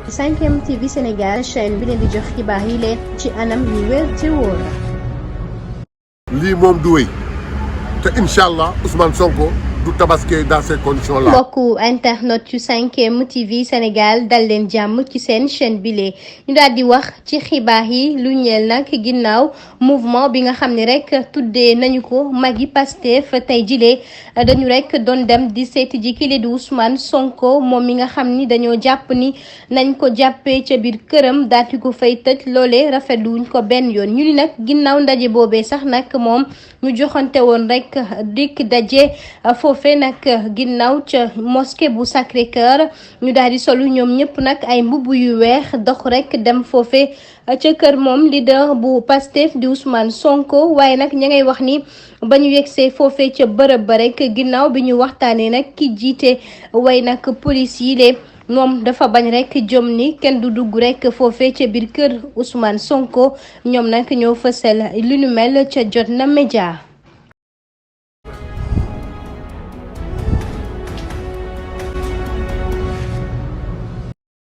5M TV Sénégal chaîne bi leen di jox xibaar yi leen ci anam yu wér te wóor. lii moom du wéy te incha allah Ousmane Sonko du tabaski dans ces conditions là. mbokku internet yu 5M TV Sénégal dal leen jàmm ci seen chaîne bile ñu daal di wax ci xibaar yi lu ñeel nag ginnaaw mouvement bi nga xam ne rek tuddee nañu ko magi Pastef tey jilee dañu rek doon dem di seeti ji kile di Ousmane Sonko moom mi nga xam ni dañoo jàpp ni nañ ko jàppee ca biir këram daati ko fay tëj loolee rafetluwuñ ko benn yoon ñu ni nag ginnaaw ndaje boobee sax nag moom ñu joxante woon rek dikk daje foofe nag ginnaaw ca mosquée bu Sacré-Cœur ñu daal di solu ñoom ñëpp nag ay mbubb yu weex dox rek dem foofe ca kër moom leader bu Pastef di Ousmane Sonko waaye nag ña ngay wax ni ba ñu yegsee foofe ca bërëb ba rek ginnaaw bi ñu waxtaanee nag ki jiite way nag police yi lee moom dafa bañ rek jom ni kenn du dugg rek foofee ca biir kër Ousmane Sonko ñoom nag ñoo fësal lu nu mel ca Jotna Média.